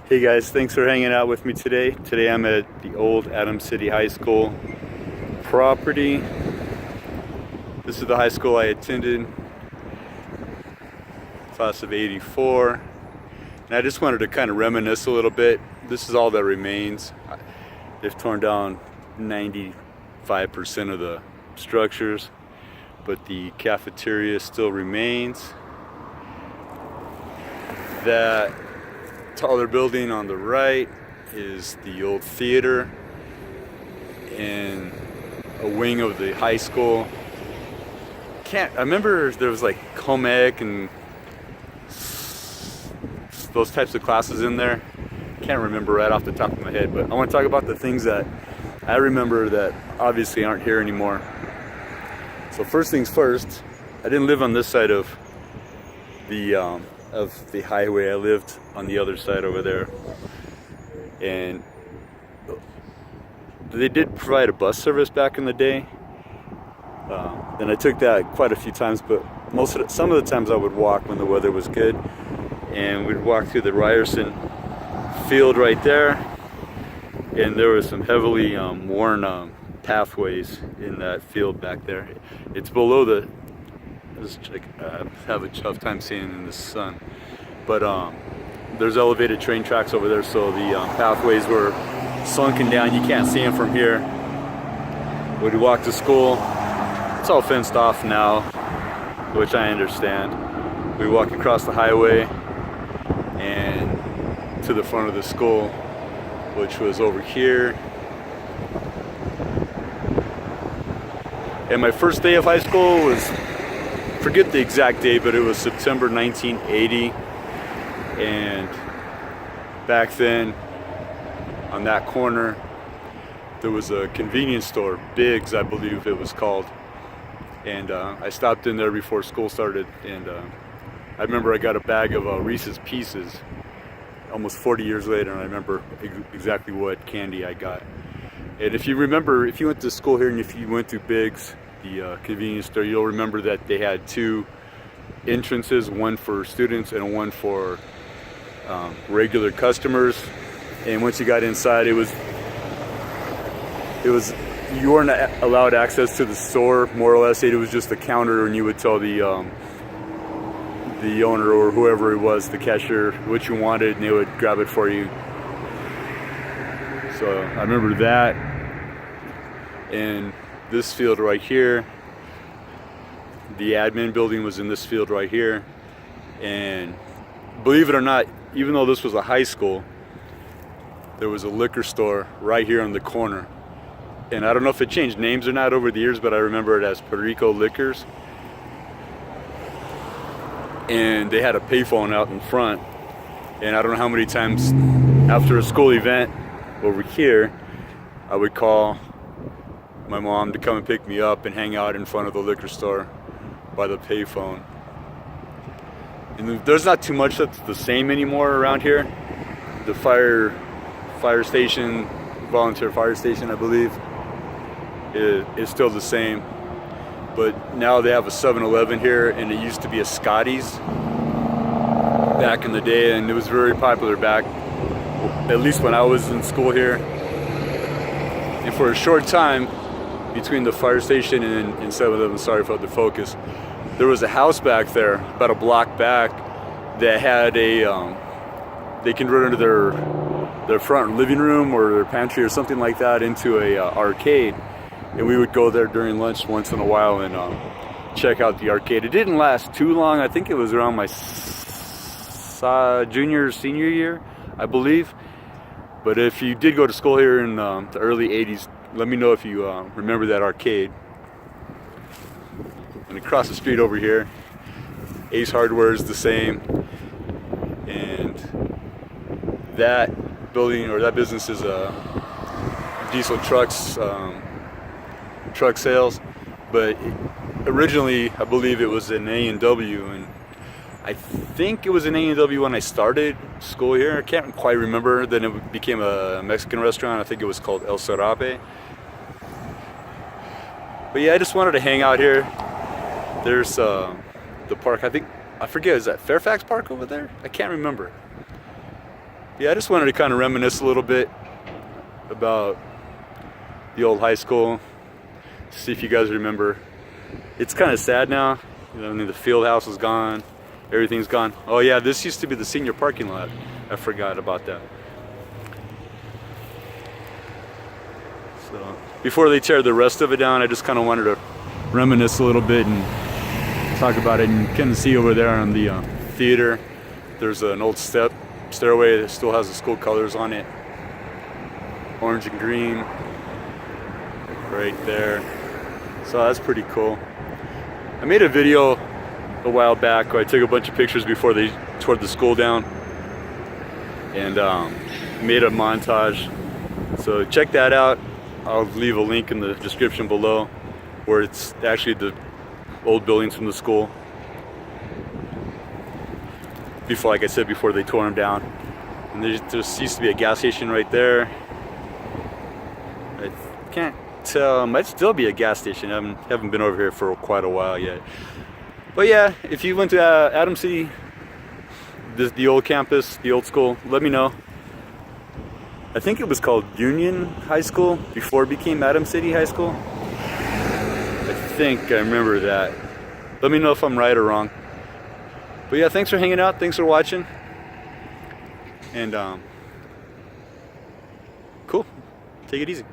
Hey guys, thanks for hanging out with me today. Today I'm at the old Adams City High School property. This is the high school I attended, class of '84. And I just wanted to kind of reminisce a little bit. This is all that remains. They've torn down 95% of the structures, but the cafeteria still remains. That taller building on the right is the old theater and a wing of the high school. I remember there was like home ec and those types of classes in there. Can't remember right off the top of my head, but I want to talk about the things that I remember that obviously aren't here anymore. So first things first, I didn't live on this side of the highway. I lived on the other side over there, and they did provide a bus service back in the day, and I took that quite a few times, but some of the times I would walk when the weather was good, and we'd walk through the Ryerson field right there, and there was some heavily worn pathways in that field back there. It's below the I have a tough time seeing in the sun, but there's elevated train tracks over there, so the pathways were sunken down. You can't see them from here. When you walk to school, it's all fenced off now, which I understand. We walk across the highway and to the front of the school, which was over here. And my first day of high school was, forget the exact day, but it was September 1980. And back then, on that corner, there was a convenience store, Biggs, I believe it was called. And I stopped in there before school started, and I remember I got a bag of Reese's Pieces almost 40 years later, and I remember exactly what candy I got. And if you remember, if you went to school here and if you went to Biggs, the convenience store, you'll remember that they had two entrances, one for students and one for regular customers. And once you got inside, it was you weren't allowed access to the store, more or less. It was just a counter, and you would tell the owner or whoever it was, the cashier, what you wanted, and they would grab it for you. So I remember that. And this field right here, the admin building was in this field right here. And believe it or not, even though this was a high school, there was a liquor store right here on the corner. And I don't know if it changed names or not over the years, but I remember it as Puerto Rico Liquors. And they had a payphone out in front. And I don't know how many times after a school event over here, I would call my mom to come and pick me up and hang out in front of the liquor store by the payphone. And there's not too much that's the same anymore around here. The fire station, volunteer fire station, I believe, is still the same. But now they have a 7-Eleven here, and it used to be a Scotty's back in the day, and it was very popular back, at least when I was in school here. And for a short time, between the fire station and 7-Eleven, sorry for the focus, there was a house back there, about a block back, that had they converted their front living room or their pantry or something like that into a arcade. And we would go there during lunch once in a while and check out the arcade. It didn't last too long. I think it was around my senior year, I believe. But if you did go to school here in the early 80s, let me know if you remember that arcade. And across the street over here, Ace Hardware is the same. And that building or that business is diesel trucks, truck sales. But originally, I believe it was an A&W, and I think it was an A&W when I started school here. I can't quite remember. Then it became a Mexican restaurant. I think it was called El Sarape. But yeah, I just wanted to hang out here. There's the park. I forget, is that Fairfax Park over there? I can't remember. Yeah, I just wanted to kind of reminisce a little bit about the old high school. See if you guys remember. It's kind of sad now. You know, I mean, the field house is gone. Everything's gone. Oh yeah, this used to be the senior parking lot. I forgot about that. So before they tear the rest of it down, I just kind of wanted to reminisce a little bit and talk about it. And you can see over there on the theater, there's an old stairway that still has the school colors on it. Orange and green. Right there. So that's pretty cool. I made a video a while back where I took a bunch of pictures before they tore the school down, and made a montage. So check that out. I'll leave a link in the description below where it's actually the old buildings from the school. Before, like I said, before they tore them down. And there just used to be a gas station right there. I can't tell, might still be a gas station. I haven't been over here for quite a while yet. But yeah, if you went to Adams City, the old campus, the old school, let me know. I think it was called Union High School before it became Adams City High School. I think I remember that. Let me know if I'm right or wrong. But yeah, thanks for hanging out. Thanks for watching. And cool. Take it easy.